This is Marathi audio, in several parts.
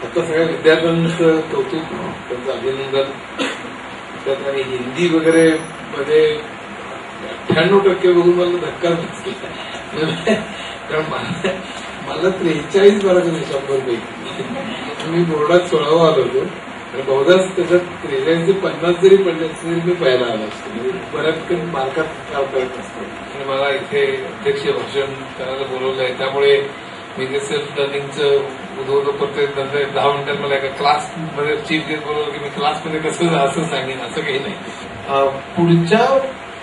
आता सगळ्या विद्यार्थ्यांचं कौतुक, त्यांचं अभिनंदन. त्यात आणि हिंदी वगैरे मध्ये 98% बघून मला धक्का बसला. कारण मला 43 मार्क 100 पैकी. मी बोर्डात 16वा आलो होतो आणि बहुधा त्याच्यात 43-50 जरी पडले तरी मी पहिला आलो असतो. म्हणजे बऱ्याच मार्कात काम करत असतो. आणि मला इथे अध्यक्षीय भाषण करायला बोलवलं आहे. त्यामुळे मी जे सेल्फ लर्निंगचं उद्योग करतोय. नंतर 10 मिनिटात मला एका क्लासमध्ये चीफ गेस्ट बोलवलं की मी क्लासमध्ये कसं असं सांगेन, असं काही नाही. पुढच्या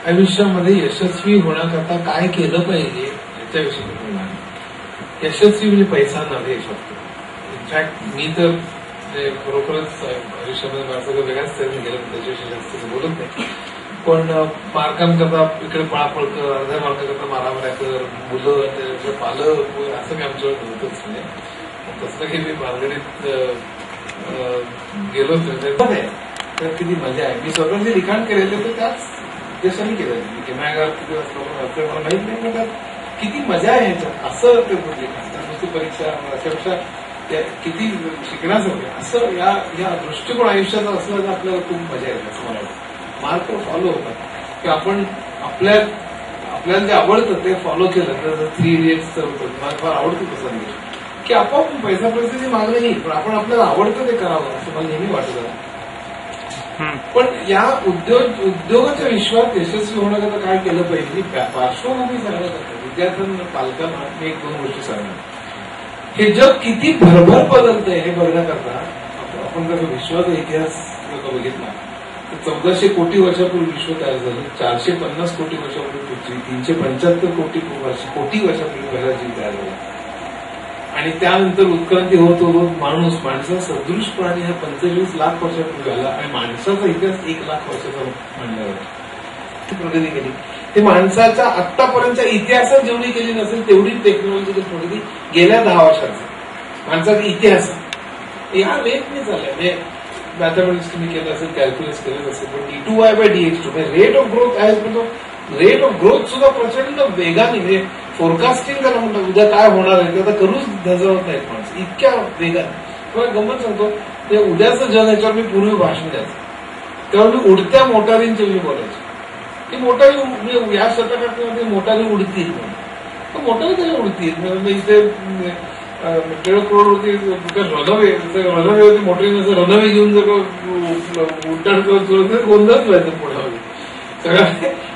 आयुष्यामध्ये यशस्वी होण्याकरता काय केलं पाहिजे याच्याविषयी बोलणार. यशस्वी म्हणजे पैसा नव्हे शब्द. इनफॅक्ट मी तर खरोखरच आयुष्यामध्ये माझं सगळं वेगळ्याच तऱ्हेने गेलं, त्याच्याविषयी जास्त बोलत नाही. पण मार्कांकरता इकडे पळापळ कर, अर्ध्या मार्कांकरता मारामाऱ्या कर, मुलं त्याचे पालक असं काही आमच्यावर होतच नाही. तसं काही मी भानगडीत गेलोच नाही. तर किती मजा आहे. मी स्वतः जे लिखाण केलेलं तर त्याच उद्देशाने केलं. किमागार किती वाजता मला माहित नाही, पण किती मजा आहे ह्याच्यात. असं ते नुसती परीक्षा अशापेक्षा किती शिकण्यासारखं असं या दृष्टिकोन आयुष्याचा असला तर आपल्याला खूप मजा येते असं मला वाटतं. मार्क फॉलो होतात की आपण आपल्याला जे आवडतं ते फॉलो केलं तर 3 इडियट्सचं होतं. मला फार आवडतं तसं की आपोआप पैसा परिस्थिती मागणं नाही, पण आपण आपल्याला आवडतं ते करावं असं मला नेहमी वाटतं. पण या उद्योगाच्या विश्वात यशस्वी होण्याकरता काय केलं पाहिजे पार्श्वभूमी सांगण्यात करतात विद्यार्थ्यांना, पालकांना मी 1-2 गोष्टी सांगणार. हे जग किती भरभर बदलतंय हे बघण्याकरता आपण जर विश्वाचा इतिहास बघितला तर 1400 कोटी वर्षापूर्वी विश्व तयार झालं. 450 कोटी वर्षापूर्वी पृथ्वी, 375 कोटी वर्षापूर्वी पहिला जीव तयार झाला. आणि त्यानंतर उत्क्रांती होत होत माणसा सदृश प्राणी हा 25 लाख वर्षापूर्वी आला आणि माणसाचा इतिहास 1 लाख वर्षाचा मानला जातो. प्रगती केली. ते माणसाच्या आतापर्यंतच्या इतिहासात जेवढी केली नसेल तेवढी टेक्नॉलॉजिकल प्रगती गेल्या 10 वर्षाचा माणसाचा इतिहास या रेटने चाललाय. म्हणजे मॅथमॅटिक्स तुम्ही केलं असेल, कॅल्क्युलेट केलं असेल, पण d2y/dx2 रेट ऑफ ग्रोथ आहे. रेट ऑफ ग्रोथ सुद्धा प्रचंड वेगाने, म्हणजे फोरकास्टिंग त्याला म्हणतात उद्या काय होणार आहे ते आता करूच धजावत नाहीत माणसं इतक्या वेगाने. तुम्हाला गंमत सांगतो, ते उद्याचं जग याच्यावर मी पूर्वी भाषण द्यायचं तेव्हा मी उडत्या मोटारींचे मी बोलायचो की मोटारी या शतकामध्ये मोटारी उडतील म्हणून. मोटारी तरी उडतील इथे 1.5 करोड होती रनवे होती मोटरी नसं रनवे घेऊन जर उड्डाण करत गोंधळच व्हायचं पुढे सगळा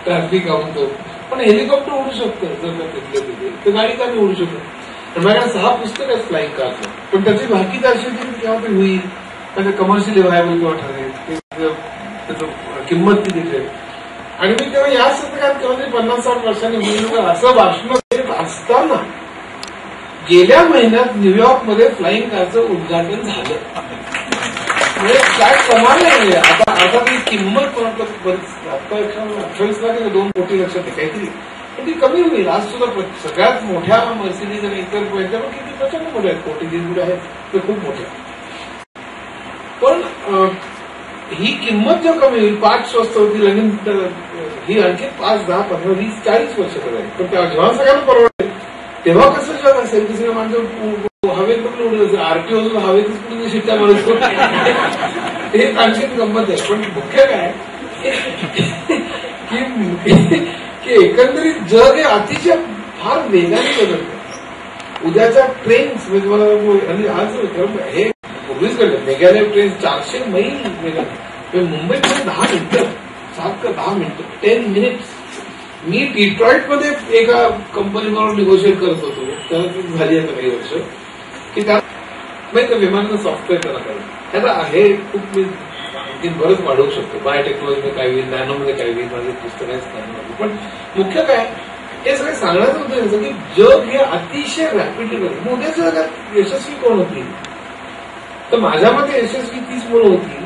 ट्रॅफिक आवडतो. पण हेलिकॉप्टर उडू शकतं जर का तिथल्या तिथे, तर गाडी का नाही उडू शकत. माझ्याकडे 6 पुस्तक आहेत फ्लाईंग कारचं, पण त्याची भाकीदार शेती केव्हा ते होईल, त्याचं कमर्शियली व्हायबल केव्हा ठरेल, त्याचं किंमत किती ठरेल. आणि मी तेव्हा या शतकात केव्हा ते 50-60 वर्षांनी होईल असं भाषण देत असताना गेल्या महिन्यात न्यूयॉर्कमध्ये फ्लाईंग कारचं उद्घाटन झालं. म्हणजे काय कमाल नाही. आता ती किंमत 28 लाख 2 कोटी लक्षात आहे काहीतरी, पण ती कमी होईल. आज सुद्धा सगळ्यात मोठ्या मर्सिडीज आणि इतर किती प्रचंड मोठ्या आहेत, कोटी 1.5 आहेत, ते खूप मोठ्या. पण ही किंमत जेव्हा कमी होईल 5 स्वस्त होतील आणि ही आणखी 5, 10, 15, 20, 40 वर्ष करायची. पण जेव्हा सगळ्यांना परवडेल तेव्हा कसं जग असेल की सगळं माणसं हवेत कुठलं उडत असेल, आरटीओ हवेतच कुठे शिट्ट्या मारत हे आणखी गंमत आहे. पण मुख्य काय की एकंदरीत जग हे अतिशय फार वेगाने बदलतं. उद्याच्या ट्रेन्स म्हणजे तुम्हाला आज हे पूर्वीच कळलं, मेघालय ट्रेन 400 मैल वेगाने, मुंबईमध्ये 10 मिनिटं, 10 मिनिटं 10 मिनिट्स. मी डिट्रॉइटमध्ये एका कंपनीबरोबर निगोशिएट करत होतो, त्याला झाली आता काही वर्ष, की त्या विमानाचं सॉफ्टवेअर त्याला करायचं. आता हे खूप मी आणखी बरंच वाढवू शकतो. बायोटेक्नॉलॉजीमध्ये काय होईल, नॅनोमध्ये काय होईल, माझे पुस्तकच करणार. पण मुख्य काय हे सगळं सांगण्याचं होतं की जग हे अतिशय रॅपिडली बदलतं. उद्याच्या जगात यशस्वी कोण होती, तर माझ्या मते यशस्वी तीच मुलं होती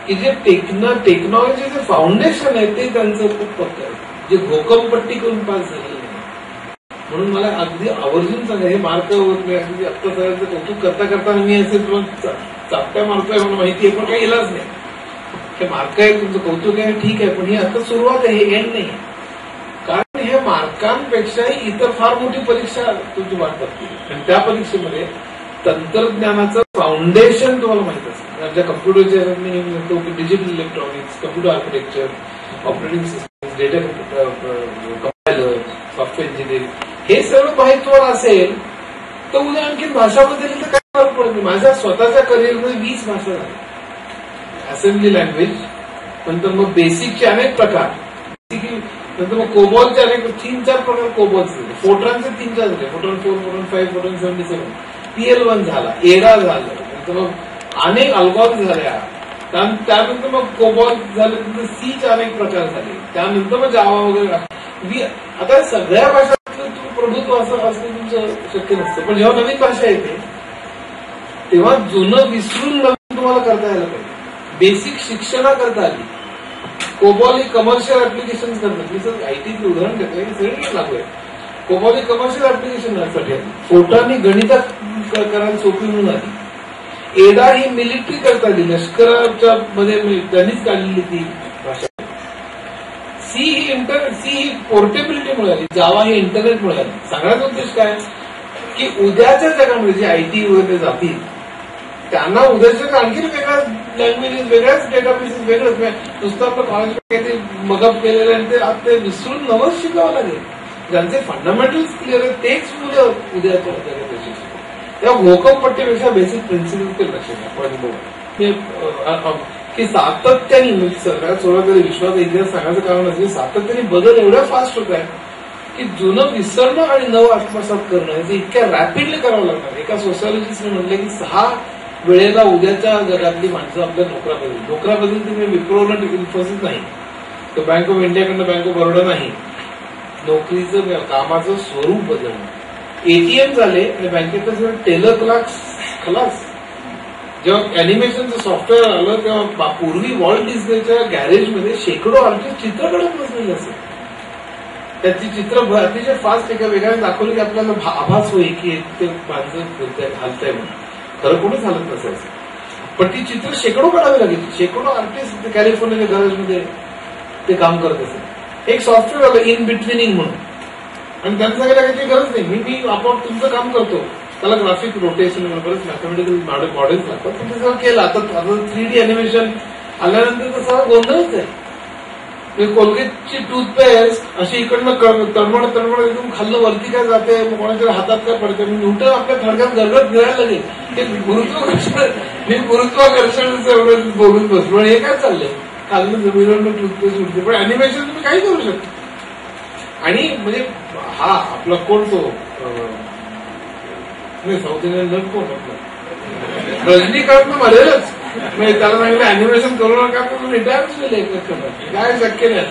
की जे टेक्नॉलॉजीचे फाउंडेशन आहे ते त्यांचं खूप पक्क आहे, जे घोकमपट्टी करून पास झालेलं नाही. म्हणून मला अगदी आवर्जून सांगा, हे मार्क होत नाही. अगदी आत्ता सगळ्यांचं कौतुक करता करता मी असेल तुला चापट्या मारतोय मला माहिती आहे, पण काही इलाज नाही. हे मार्क आहे, तुमचं कौतुक आहे, ठीक आहे, पण ही आता सुरुवात आहे, हे एंड नाही. कारण हे मार्कांपेक्षाही इतर फार मोठी परीक्षा तुमची वाट बघते आणि त्या परीक्षेमध्ये तंत्रज्ञानाचं फाउंडेशन तुम्हाला माहित असतं. आपल्या कम्प्युटरच्या मी म्हणतो की digital electronics, computer architecture, operating system, data compiler, software engineering, हे सगळं माहित तुम्हाला असेल तर उद्या आणखी भाषा बदलली तर काय फरक पडत नाही. माझ्या स्वतःच्या करिअरमध्ये 20 भाषा झाल्या. असेंब्ली लँग्वेज, नंतर मग बेसिकचे अनेक प्रकार, नंतर मग कोबॉलचे अनेक 3-4 प्रकार कोबॉलचे झाले, फोट्रानचे 3-4 झाले, फोट्रॉन 4, फोट्रॉन 5, फोट्रॉन 77, PL1 झाला, एडा झालं, नंतर मग अनेक अल्गॉल झाल्या, त्यानंतर मग कोबॉल झाले, नंतर सीचे अनेक प्रकार झाले, त्यानंतर मग जावा वगैरे. आता सगळ्या भाषांचं प्रभुत्व असं तुमचं शक्य नसतं. पण जेव्हा नवीन भाषा येते तेव्हा जुनं विसरून नवीन तुम्हाला करता यायला पाहिजे. बेसिक शिक्षणा करता आली. कोबॉल ही कमर्शियल ऍप्लिकेशन करतात. मी सर आयटीचं उदाहरण देतो, हे सगळं लागू आहे. कोबॉल ही कमर्शियल ऍप्लिकेशन साठी आली. फोटानी गणितात करायला सोपी म्हणून आली. एडा ही मिलिटरी करता आली, लष्कराच्या मध्ये त्यांनीच काढलेली ती भाषा. सी ही पोर्टेबिलिटी मिळाली, जावा ही इंटरनेट मिळाली. सांगण्याचा उद्देश काय की उद्याच्या जगामध्ये जे आयटी वगैरे जातील त्यांना उद्याच्या आणखी वेगळ्याच लँग्वेजेस, वेगळ्याच डेटाबेसेस, वेगळंच नुसतं आपलं कॉलेज काहीतरी मगअप केलेलं आहे ते विसरून नवंच शिकावं लागेल. ज्यांचे फंडामेंटल्स क्लिअर आहेत तेच मुलं उद्याच्या जगात शिकतात. या घोकमपट्टीपेक्षा बेसिक प्रिन्सिपल लक्षात घ्या. की सातत्याने सगळ्यात सोडा तरी विश्वाचा इतिहास सांगायचं कारण असेल, सातत्याने बदल एवढ्या फास्ट होत आहे की जुनं विसरणं आणि नवं आत्मसात करणं हे इतक्या रॅपिडली करावं लागणार. एका सोशॉलॉजिस्टने म्हणलं की 6 वेळेला उद्याच्या जगातली माणसं आपल्या नोकऱ्या बदलतील. विप्रोनं इन्फोसिस नाही, तर बँक ऑफ इंडियाकडनं बँक ऑफ बरोडा नाही. नोकरीचं कामाचं स्वरूप बदलणं. एटीएम झाले आणि बँकेचं टेलर क्लार्क्स खलास. जेव्हा अॅनिमेशनचं सॉफ्टवेअर आलं तेव्हा पूर्वी वॉल्ट डिस्नेच्या गॅरेजमध्ये शेकडो आर्टिस्ट चित्र काढत बसलेले असेल. त्याची चित्र अतिशय फास्ट एका वेगळ्या दाखवली की आपल्याला आभास होईल की ते माणसं घालताय म्हणून. खरं कोणीच हालत नसायचं, पण ती चित्र शेकडो काढावी लागेल. शेकडो आर्टिस्ट कॅलिफोर्नियाच्या गॅरेजमध्ये ते काम करत असेल. एक सॉफ्टवेअर आलं इन बिटविनिंग म्हणून, आणि त्यांचं सांगायची गरज नाही, मी आपोआप तुमचं काम करतो. त्याला ग्राफिक रोटेशन बरंच मॅथमॅटिकल मॉडेल्स लागतात. पण ते सगळं केलं. आता 3D अॅनिमेशन आल्यानंतर तर सगळं गोंधळच आहे. कोलगेटची टूथपेस्ट अशी इकडनं तळमळ एकदम खाल्लं वरती काय जाते, मग कोणाच्या हातात काय पडते, न्यूटन आपल्या थडक्यात गरगत गिळायला लागेल. हे गुरुत्वाकर्षण एवढं बोलून बसलो. हे काय चाललंय, खाल्लं जमिनीवरनं टूथपेस्ट उठते. पण अॅनिमेशन तुम्ही काही करू शकता. आणि म्हणजे हा आपला कोण तो साऊथ इंडियन नट कोण आपला रजनीकांत मरेलच. त्याला सांगितलं अॅनिमेशन करू नका, रिटायर काय शक्य नाही.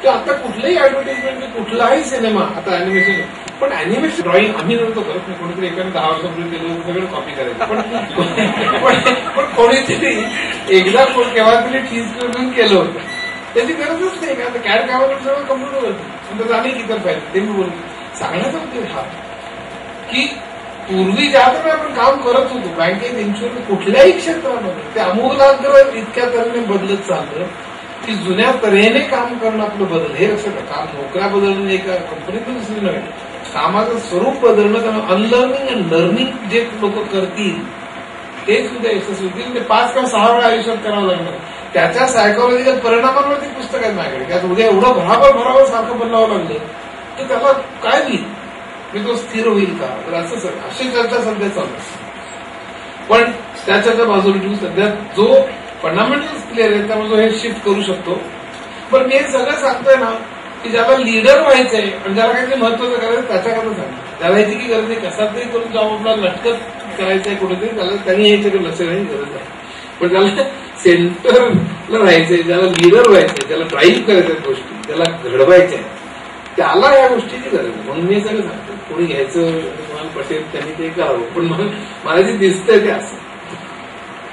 तर आता कुठल्याही ऍडव्हर्टाइजमेंट, कुठलाही सिनेमा आता अॅनिमेशन. पण अॅनिमेशन ड्रॉइंग आम्ही नव्हतो करत नाही. कोणीतरी एकाने 10 वर्षापूर्वी केलं सगळं कॉपी करायचं. पण कोणीतरी एकदा केव्हा तरी चीज करून केलं होतं. त्याची गरजच नाही. आता कॅड कामाला सगळं कम्प्युटर होतं. तर आणि इतर पाहिजे ते मी बोलतो. सांगण्याचा उद्देश हा की पूर्वी ज्या प्रकारे आपण काम करत होतो बँकेत, इन्शुरन्स, कुठल्याही क्षेत्रामध्ये ते अमूलाग्र इतक्या तऱ्हेने बदलत चाललं की जुन्या तऱ्हेने काम करणं आपलं बदल. हे लक्षात घ्या. काम नोकऱ्या बदलणं एका कंपनीतून दुसरी नव्हे, कामाचं स्वरूप बदलणं. त्यामुळे अनलर्निंग अँड लर्निंग जे लोक करतील तेच उद्या यशस्वी होतील. ते 5 किंवा 6 वेळा आयुष्यात करावं लागणार. त्याच्या सायकोलॉजिकल परिणामांवरती पुस्तक आहेत माझ्याकडे. त्यात उद्या एवढं भराभर सारखं बदलावं लागलं तर त्याला काय होईल, मी तो स्थिर होईल का, तर असं अशी चर्चा सध्या चालू आहे. पण त्याच्या बाजूला ठेवून सध्या जो फंडामेंटल्स क्लिअर आहे त्यामुळे जो हे शिफ्ट करू शकतो. पण मी हे सगळं सांगतोय ना की ज्याला लीडर व्हायचंय आणि ज्याला काहीतरी महत्वाचं करायचं त्याच्याकडे सांगतो. ज्याला याची की गरज नाही, कसा तरी करून जॉब आपला लटकत करायचंय कुठेतरी, त्याला त्यांनी याच्याकडे लक्ष देण्याची गरज आहे. पण ज्याला सेंटरला राहायचंय, ज्याला लीडर व्हायचंय, ज्याला ड्राईव्ह करायच्या गोष्टी, ज्याला घडवायच्या, त्याला या गोष्टीची गरज आहे. म्हणून मी सगळं सांगतो. कोणी घ्यायचं तुम्हाला पटेल त्यांनी ते करावं. पण मला जे दिसतंय ते असं.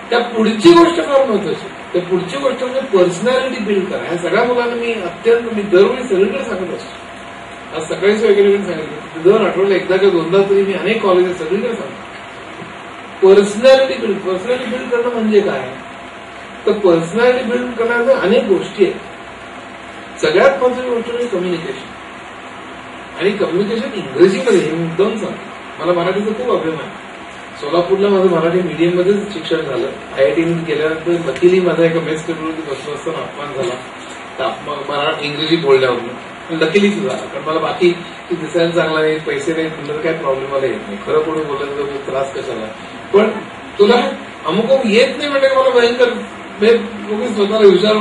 त्या पुढची गोष्ट फार महत्वाची. त्या पुढची गोष्ट म्हणजे पर्सनॅलिटी बिल्ड करा. ह्या सगळ्या मुलांना मी दरवेळी सगळीकडे सांगत असतो. आज सकाळीच वगैरे सांगितलं, दर आठवड्याला एकदा किंवा दोनदा तरी मी अनेक कॉलेजेस सगळीकडे सांगतो. पर्सनॅलिटी बिल्ड करणं म्हणजे काय, तर पर्सनॅलिटी बिल्ड करण्याच्या अनेक गोष्टी आहेत. सगळ्यात महत्वाची गोष्ट म्हणजे कम्युनिकेशन. आणि कम्युनिकेशन इंग्रजीमध्ये हे मुद्दाम सांगतो. मला मराठीचा खूप अभिमान आहे. सोलापूरला माझं मराठी मीडियम मध्येच शिक्षण झालं. IIT गेल्यानंतर लकीली माझा एका मेस टेबलवरती बसलो असताना अपमान झाला मला इंग्रजी बोलण्यावरून. लकीली सुद्धा, कारण मला बाकी दिसायला चांगला नाही, पैसे नाही, तुला काय प्रॉब्लेम मला येत नाही, खरं कोणी बोलायचं त्रास कशाला. पण तुला अमुक येत नाही म्हणजे मला भयंकर स्वतःला विचार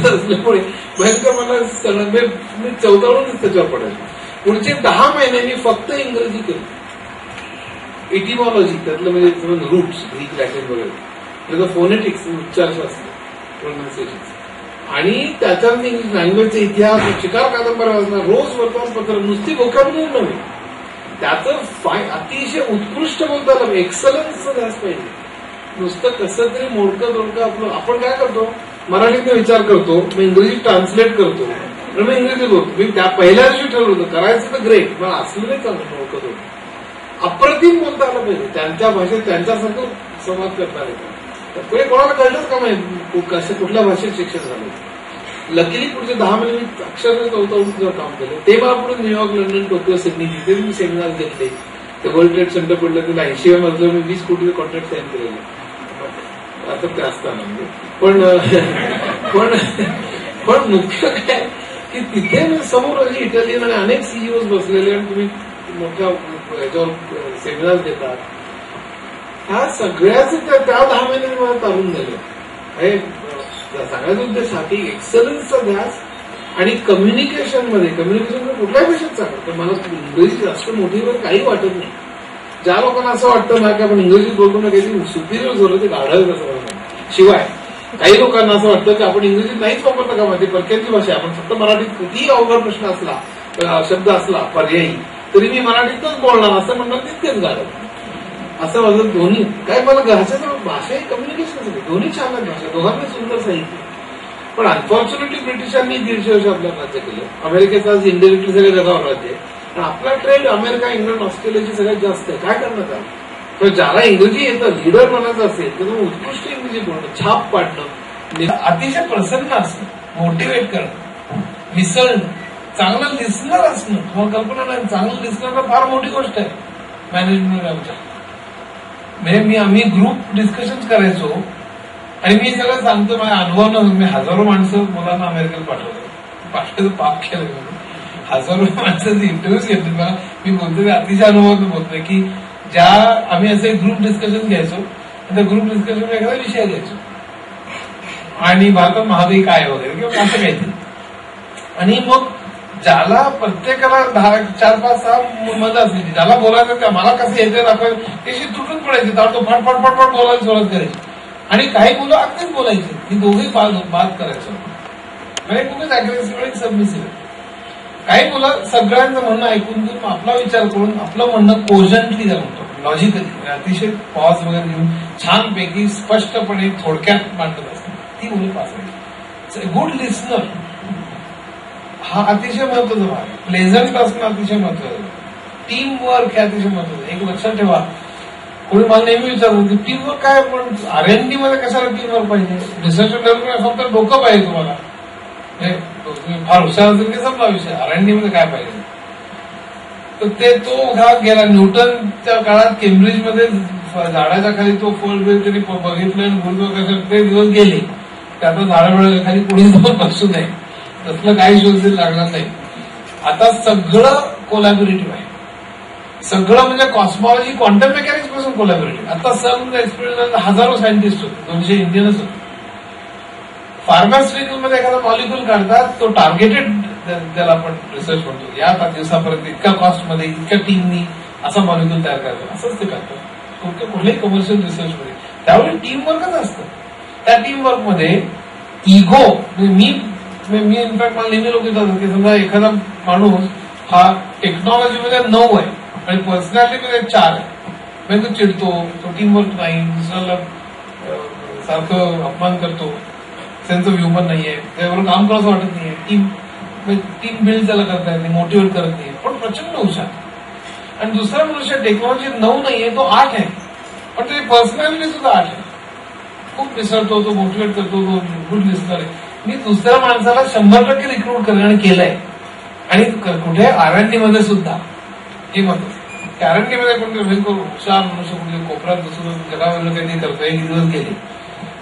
असल्यामुळे भयंकर मला मी चौथावरूनच त्याच्यावर पडायचं. पुढचे 10 महिने मी फक्त इंग्रजी केलं. इटिमॉलॉजी त्यातलं म्हणजे रूट्स, ग्रीक, लॅटिन वगैरे, त्याचं फोनेटिक्स, उच्चारशास्त्र, प्रोनाउन्सिएशन, आणि त्याच्यात इंग्लिश लँग्वेजचा इतिहास, शिकार कादंबऱ्या वाचणार, रोज वर्तमानपत्र, नुसती व्होकॅब्युलरी नव्हे, त्याचं अतिशय उत्कृष्ट बोलता आलं, एक्सलन्स ध्यास पाहिजे. नुसतं कसं तरी मोडकं आपलं आपण काय करतो, मराठीत विचार करतो, मग इंग्रजी ट्रान्सलेट करतो, आणि मग इंग्रजी बोलतो. मी त्या पहिल्या दिवशी ठरवलं होतं करायचं तर ग्रेट, पण असलं नाही चांगलं मोडकं होतं. अप्रतिम बोलता आलं पाहिजे, त्यांच्या भाषेत त्यांच्यासारखं संवाद करता येतं. पुढे कोणाला कळलंच का माहिती कसं कुठल्या भाषेत शिक्षण झालं. लकीली पुढचे 10 महिने मी अक्षरशः चौथावरून काम केलं. ते मला पुढे न्यूयॉर्क, लंडन, टोकियो, सिडनी तिथे मी सेमिनार घेतले. ते वर्ल्ड ट्रेड सेंटर पडलं, त्याला 80व्या मजल्यावर मी 20 कोटीचं कॉन्ट्रॅक्ट साईन केलेलं. आता ते असताना पण मुख्य काय की तिथे समोर इटालियन आणि अनेक सीईओज बसलेले, आणि तुम्ही मोठ्या याच्यावर सेमिनार देतात. ह्या सगळ्याच त्या 10 महिन्यांनी मला तारून दिलं. हे सांगायचा उद्देश हा की एक्सलन्सचा ध्यास आणि कम्युनिकेशन कुठल्याही भाषेत सांगतो. तर मला इंग्रजी जास्त मोठी काही वाटत नाही. ज्या लोकांना असं वाटतं ना की आपण इंग्रजीत बोलतो ना काही सुपिरियर झालं ते गाढायचं असं मला. शिवाय काही लोकांना असं वाटतं की आपण इंग्रजीत नाहीच वापरतं का, ती परक्यांची भाषा, आपण फक्त मराठीत कितीही अवघड प्रश्न असला, शब्द असला पर्यायी, तरी मी मराठीतच बोलणार असं म्हणणार, तितकेच गाढव असं माझं. दोन्ही काय मला घरच्या भाषा कम्युनिकेशन दोन्ही छान आहेत भाषा, दोघांना सुंदर साहित्य. पण अनफॉर्च्युनेटली ब्रिटिशांनी 150 वर्ष आपल्या राज्य केलं. अमेरिकेचं आज इंडिरेक्टली सगळ्या जगावर राज्य आहे, पण आपला ट्रेड अमेरिका, इंग्लंड, ऑस्ट्रेलियाची सगळ्यात जास्त आहे. काय करण्यात आलं तर ज्याला इंग्रजी येतं, लीडर बनायचं असेल तर उत्कृष्ट इंग्रजी बोलणं, छाप पाडणं, अतिशय प्रसन्न असणं, मोटिवेट करणं, मिसळणं, चांगलं लिस्नर असणं. तुम्हाला कल्पना नाही, चांगलं लिस्नर तर फार मोठी गोष्ट आहे मॅनेजमेंट आमच्या. म्हणजे आम्ही ग्रुप डिस्कशन करायचो, आणि मी सगळं सांगतो माझ्या अनुभवानं. मी हजारो माणसं मुलांना अमेरिकेला पाठवलं पाप केलं. हजारो माणसांचे इंटरव्ह्यूज घेतले. मला मी बोलतो अतिशय अनुभवानं बोलतोय की ज्या आम्ही असे ग्रुप डिस्कशन घ्यायचो, त्या ग्रुप डिस्कशन एखादा विषय घ्यायचो, आणि भारतात महागाई काय वगैरे किंवा असं काहीतरी, आणि मग ज्याला प्रत्येकाला 10, 4, 5, 6 मतं असायची, ज्याला बोलायचं त्या मला कसं येते दाखवायचं, त्याशी तुटून पडायचे, तो फटफट बोलायला सुरुवात करायची. आणि काही मुलं अगदीच बोलायची, ही दोघे बाद करायचं, म्हणजे खूपच अग्रेसिव्ह आणि सबमिसिव्ह. काही मुलं सगळ्यांचं म्हणणं ऐकून घेऊन आपला विचार करून आपलं म्हणणं कोजंटली म्हणतो, लॉजिकली, अतिशय पॉज वगैरे घेऊन छानपैकी स्पष्टपणे थोडक्यात मांडत असतात, ती मुलं पास आहे. गुड लिस्नर हा अतिशय महत्वाचा भाग आहे. प्लेझंट असणं अतिशय महत्वाचं. टीम वर्क हे अतिशय महत्वाचं. एक लक्षात ठेवा, कोणी मला नेहमी विचारतो की टीम वर्क काय, पण R&D मध्ये कशाला टीम वर्क पाहिजे, रिसर्च डेव्हलपमेंट फक्त डोकं पाहिजे तुम्हाला, फार हुशार असेल की संपला विषय. R&D मध्ये काय पाहिजे, तर तो भाग गेला. न्यूटनच्या काळात केम्ब्रिजमध्ये झाडाच्या खाली तो फळ तरी बघितलं आणि गुरुत्वाकर्षण ते दिवस गेले. त्यात झाडामुळे खाली कोणी जाऊन बसू नये, तसलं काही शोध लागणार नाही. आता सगळं कोलॅबोरेटिव्ह आहे, सगळं म्हणजे कॉस्मॉलॉजी, क्वांटम मेकॅनिक्स पासून कोलॅबोरेटिव्ह. आता सम एक्सपेरिमेंट हजारो सायंटिस्ट होते, 200 इंडियनच होते. फार्मास्युटिकलमध्ये एखादा मॉलिक्युल काढतात, तो टार्गेटेड त्याला आपण रिसर्च म्हणतो. या दिवसापर्यंत इतक्या कॉस्टमध्ये इतक्या टीमनी असा मॉलिक्युल तयार करायचा, असंच ते करतात कुठल्याही कमर्शियल रिसर्चमध्ये. त्यावेळी टीमवर्कच असतं. त्या टीमवर्कमध्ये इगो, मी इनफॅक्ट मला नेहमी लोक येतात की समजा एखादा माणूस हा टेक्नॉलॉजीमध्ये 9 आहे आणि पर्सनॅलिटीमध्ये 4 आहे, म्हणजे तो चिडतो, तो टीमवर्क नाही, दुसऱ्याला सारखं अपमान करतो, त्यांचं ह्युमर नाहीये, त्याबरोबर काम करायचं वाटत नाहीये, टीम बिल्ड त्याला करता येत नाही, मोटिवेट करत नाही, पण प्रचंड हुशार. आणि दुसरा मनुष्य टेक्नॉलॉजी 9 नाहीये, तो 8 आहे, पण त्याची पर्सनॅलिटी सुद्धा 8 आहे, खूप मिसळतो, तो मोटिवेट करतो, तो गुड लिस्नर आहे. मी दुसऱ्या माणसाला 100% रिक्रूट करेन आणि केलंय. आणि कुठे R&D मध्ये सुद्धा हे महत्वाचं. कॅरंटीमध्ये कोणते भयंकर हुशार मनुष्य कुठे कोपऱ्यात बसून जगावेगळं काही करतोय. एक दिवस गेले.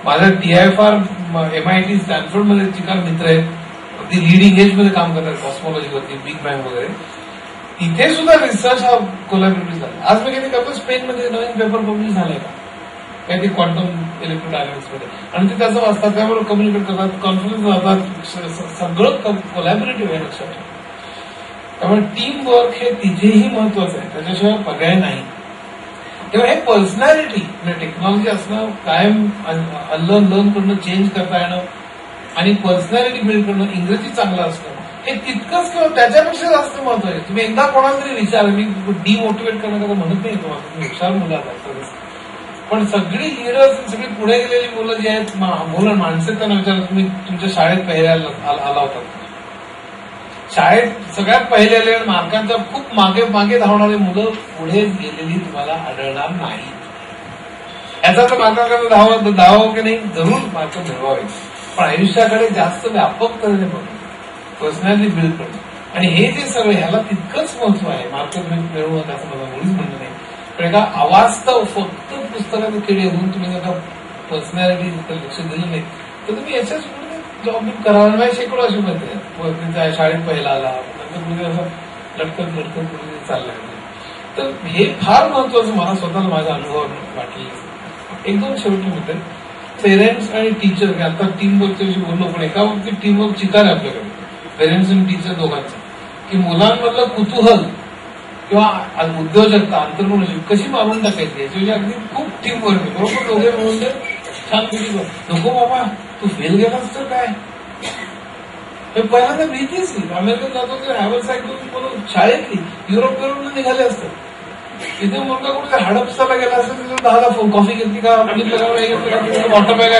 माझा TIFR MIT स्टॅनफोर्डमध्ये चिकार मित्र आहेत, अगदी लिडिंग एज मध्ये काम करतात कॉस्मॉलॉजीवरती, बिग बँग वगैरे. इथे सुद्धा रिसर्च हा कोलॅबोरेटिव्ह झाला. आज मी काही करतो स्पेनमध्ये नवीन पेपर पब्लिश झालाय का काही ते क्वांटम इलेक्ट्रोडायनामिक्समध्ये, आणि ते त्याचं वाचतात, त्याबरोबर कम्युनिकेट करतात, कॉन्फरन्स राहतात, सगळं कोलॅबोरेटिव्ह आहे लक्षात ठेवा. त्यामुळे टीम वर्क हे तिथेही महत्वाचं आहे, त्याच्याशिवाय पर्याय नाही. तेव्हा हे पर्सनॅलिटी म्हणजे टेक्नॉलॉजी असणं, कायम लर्न करणं, चेंज करता येणं आणि पर्सनॅलिटी बिल्ड करणं, इंग्रजी चांगलं असणं हे तितकंच किंवा त्याच्यापेक्षा जास्त महत्वाचं आहे. तुम्ही एकदा कोणाला तरी विचार, मी डिमोटिवेट करण्याकरता म्हणत नाही तुम्हाला, तुम्ही हुशार मुलं आहात, पण सगळी लिडर्स, सगळी पुढे गेलेली मुलं जी आहेत, मुलं माणसं त्यांना विचारा, तुम्ही तुमच्या शाळेत पहिल्याला आला होता, शाळेत सगळ्यात पहिले आले मार्कांच्या खूप मागे मागे धावणारी मुलं पुढे गेलेली तुम्हाला आढळणार नाही. याचा तर मार्कांकडे धावावं की नाही, जरूर मार्क मिळवावे, पण आयुष्याकडे जास्त व्यापक तऱ्हेने बघणं, पर्सनॅलिटी बिल्ड करणं, आणि हे जे सगळं ह्याला तितकंच महत्व आहे. मार्क मिळवणं त्याचं मला मुळीच म्हणणं नाही, पण एका अवास्तव फक्त पुस्तकात खेळी होऊन तुम्ही जर का पर्सनॅलिटी लक्ष दिलं नाही तर तुम्ही याच्याच जॉब करायला नाही. शेकडो अशी म्हणते शाळेत पहिला आला, नंतर पुढे असं लटकत पुढे चाललंय. तर हे फार महत्वाचं मला स्वतःला माझ्या अनुभवावर वाटलेलं. एक दोन शेवटी होते, पेरेंट्स आणि टीचर, आता टीमवर्कच्या विषयी बोललो, पण एका बाबतीत टीमवर्क चिकार आहे आपल्याकडे, पेरेंट्स आणि टीचर दोघांचं, की मुलांमधलं कुतूहल किंवा उद्योजकता, अंतर्मनुष्य कशी मारून टाकायची याच्याविषयी अगदी खूप टीमवर्क आहे. बरोबर दोघे म्हणून छान पैकी नको बाबा तू फेल गेलास तर काय, हे पहिल्यांदा भीतीच नाही. अमेरिकेत जातो तर हॅव्हल्स ऐकून शाळेतली युरोपवरून निघाले असतात. तिथे मुलगा कुठे हडपसाला गेला असेल तिथे 10 कॉफी घेतली का, वॉटर बॅग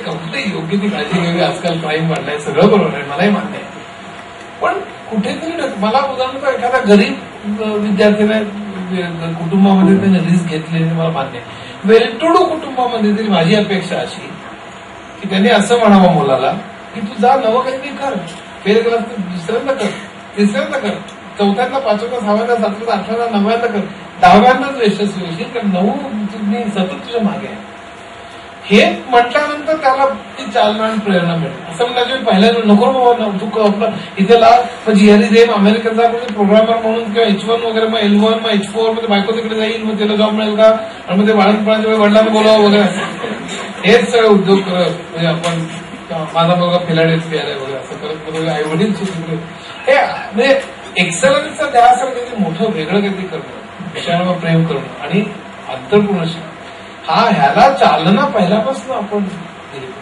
कपडे योग्य ती काळजी घ्यावी. आजकाल क्राईम वाढलाय, सगळं बरोबर आहे, मलाही मान्य आहे, पण कुठेतरी मला उदाहरणार्थ एखादा गरीब विद्यार्थ्याने कुटुंबामध्ये त्याने रिस्क घेतली मला मान्य आहे. वेल टू डू कुटुंबामध्ये तरी माझी अपेक्षा अशी की त्यांनी असं म्हणावं मुलाला की तू जा, नवं काहीतरी कर, फेल केलास तर दुसऱ्यांदा कर, तिसऱ्यांदा कर, चौथ्यांदा, पाचव्यांदा, सहाव्यांदा, सातव्यांदा, आठव्यांदा, 9व्यांदा कर, 10व्यांदाच यशस्वी होशील, कारण 9 तुम्ही सतत तुझ्या मागे आहे. हे म्हटल्यानंतर त्याला ती चालना आणि प्रेरणा मिळेल. असं म्हणायचं पहिल्यांदा नको बाबा तू आपलं इथे ला GRE दे, अमेरिकेचा प्रोग्रामर म्हणून किंवा H1 वगैरे, मग L1 मग H4 मध्ये बायको तिकडे जाईल, मग त्याला जॉब मिळेल का, आणि मग ते बाळणपणाच्या वेळी वडिलांना बोलावं वगैरे, हेच सगळे उद्योग करत म्हणजे आपण माझा मुलगा फिलाडेल्फिया आहे वगैरे असं करत बरोबर आई वडील तिकडे हे म्हणजे एक्सलन्सचा त्यासाठी मोठं वेगळं काहीतरी करणं, विषयांवर प्रेम करणं आणि अंतर्पूर्ण ह्याला चालना पहिल्यापासून आपण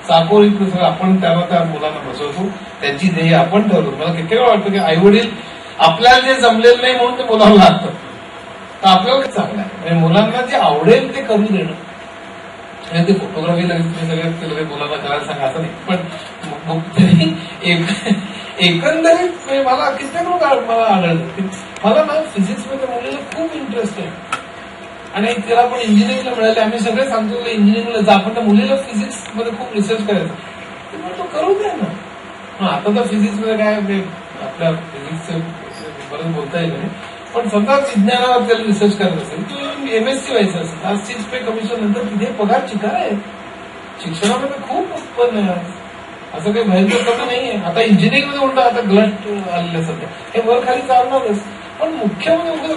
चाकोरीत सगळं आपण त्याला त्या मुलांना बसवतो, त्यांची ध्येय आपण ठरवतो. मला किती वेळा वाटतं की आई वडील आपल्याला जे जमलेलं नाही म्हणून ते मुलांना लागतं, तर आपल्याला चांगलं आहे म्हणजे मुलांना जे आवडेल ते करू देणं. ते फोटोग्राफी सगळे मुलांना करायला सांगा असं नाही, पण एकंदरीत मला किती मला आढळतं मला ना फिजिक्समध्ये मुलीला खूप इंटरेस्ट आहे आणि त्याला पण इंजिनिअरिंगला मिळाले. आम्ही सगळे सांगतो इंजिनिअरिंगला जा, पण त्या मुलीला फिजिक्स मध्ये खूप रिसर्च करायचा, तो करू द्या ना. आता तर फिजिक्समध्ये काय आपल्या फिजिक्सचं बरंच बोलता येईल नाही, पण समजा विज्ञानावर त्याला रिसर्च करत असेल किंवा MSc व्हायचं असेल, आज 6 पे कमिशन नंतर तिथे पगार चिकार आहे. शिक्षणामध्ये खूप उत्पन्न आहे, असं काही भयंकर कमी नाहीये. आता इंजिनिअरिंगमध्ये उलटा आता गलट आलेलं सध्या, हे वर खाली चालणारच. पण मुख्य म्हणजे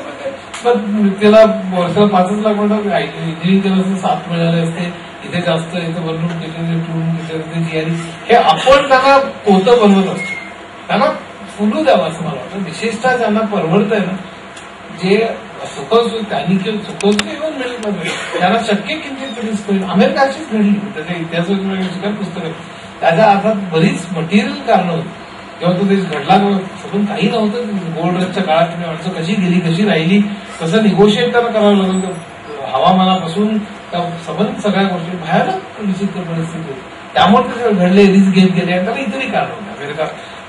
त्याला वर्षाला 5 लाख म्हणतात, इंजिनिअरिंग केलं 7 मिळाले असते, इथे जास्त इथे बनवून तिथे GRE हे आपण त्यांना पोतं बनवत असतो, त्यांना फुलू द्यावं असं मला वाटतं. विशेषतः ज्यांना परवडत आहे ना, जे त्यांनी चुकवून येऊन मिळेल पाहिजे त्यांना शक्य किंचित रिस्क होईल. अमेरिका अशीच घडली, त्याच्या इतिहासाची पुस्तक आहे, त्याच्या हातात बरीच मटेरियल कारणं होती. जेव्हा तो देश घडला सगळं काही नव्हतं, गोल्ड रशच्या काळात माणसं कशी गेली, कशी राहिली, कसं निगोशिएट त्यांना करावं लागलं, हवामानापासून संबंधित सगळ्या गोष्टी भयानक विचित्र परिस्थिती होती. त्यामुळे ते घडले, रिस्क घेत गेले आणि त्याला इतरही कारण होते. अमेरिका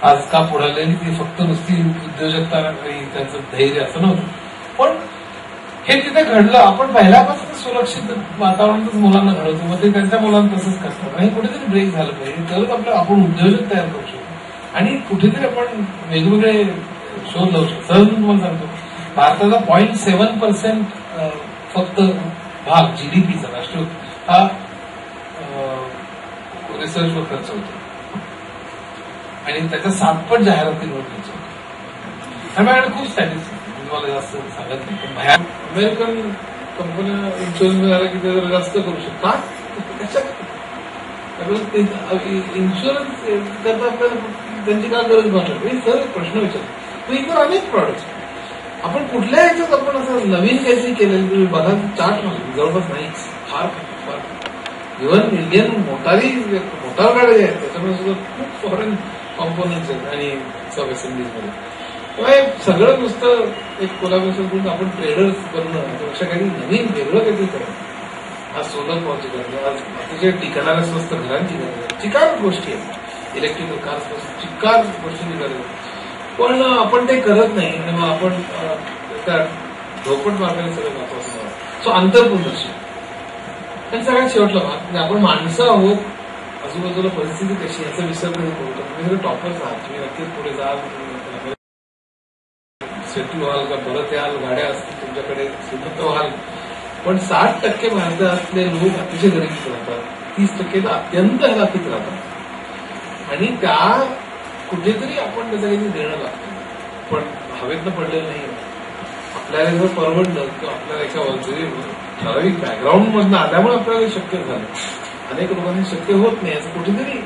आज का पुढाले ती फक्त नुसती उद्योजकता त्यांचं धैर्य असं नव्हतं, पण हे तिथे घडलं. आपण पहिल्यापासून सुरक्षित वातावरणातच मुलांना घडवतो, मग ते त्यांच्या मुलांना तसंच करतात. आणि कुठेतरी ब्रेक झालं पाहिजे, तरच आपलं आपण उद्योजक तयार करू शकतो आणि कुठेतरी आपण वेगवेगळे शोध लावू शकतो. सहज तुम्हाला सांगतो, भारताचा 0.7% फक्त भाग जीडीपीचा राष्ट्रीय हा रिसर्चवर खर्च होतो आणि त्याच्या 7 जाहिरातींवर खर्च होतो. माझ्याकडे खूप स्टॅटिस्टिक्स तुम्हाला जास्त सांगत नाही, पण अमेरिकन कंपन्या इन्शुरन्स मिळाला की ते जरा जास्त करू शकतात. इन्शुरन्स करता आपल्याला त्यांची काय गरज भासणार. मी सर प्रश्न विचारतो, इतर अनेक प्रॉडक्ट्स आपण कुठल्या ह्याच्यात आपण असं नवीन काहीतरी केलेलं तुम्ही बघा, चार्ट जवळपास नाही. फार इव्हन इंडियन मोटार गाड्या आहेत त्याच्यामध्ये सुद्धा खूप फॉरेन कॉम्पोनंट्स आहेत आणि सब असेंब्लीजमध्ये. तेव्हा सगळं नुसतं एक कोलॅबोरेशन करून आपण ट्रेडर्स करणं त्यापेक्षा काही नवीन वेगळं काहीतरी करणं. आज सोलर पॉवरची गरज आहे, आज अतिशय टिकणाऱ्या स्वस्त घरांची गरज आहे, चिकार गोष्टी आहेत, इलेक्ट्रिकल कार्सपासून चिकार गोष्टींची गरज आहे. पण आपण ते करत नाही आणि मग आपण त्या धोपट मार्गाने सगळं वापरतो. सो अंतर्पुनर्शी आणि सगळ्यात शेवटला भाग म्हणजे आपण माणसं आहोत, आजूबाजूला परिस्थिती कशी याचा विसर कधी करू. तुम्ही टॉपर्स आहात, तुम्ही नक्कीच पुढे जाल, सेटल व्हाल का परत याल, गाड्या असतील तुमच्याकडे श्रीमंत व्हाल. पण 60% भारतातले लोक अतिशय गरिबीत राहतात, 30% तर अत्यंत हलाखीत राहतात आणि त्या कुठेतरी आपण त्याचं काही देणं लागतं. पण हवेतनं पडलेलं नाही. आपल्याला जर परवडलं किंवा आपल्याला एका ठराविक बॅकग्राऊंड मधनं आल्यामुळे आपल्याला शक्य झालं. अनेक लोकांनी शक्य होत नाही असं कुठेतरी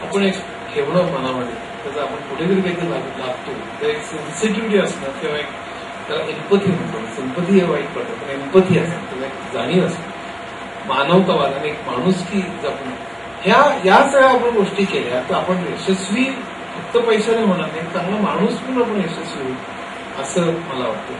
आपण एक ठेवणं मनामध्ये, त्याचा आपण कुठेतरी काहीतरी लागतो. ते एक सेन्सिटिव्हिटी असणं किंवा एक त्याला एम्पथी म्हणतो. सिंपथी हे वाईट पडतं, पण एम्पथी असणं, त्याला एक जाणीव असणं, मानवतावाद आणि एक माणुसकी जपणं, या सगळ्या आपण गोष्टी केल्या तर आपण यशस्वी फक्त पैशाने होणार नाही, चांगला माणूस म्हणून आपण यशस्वी होईल असं मला वाटतं.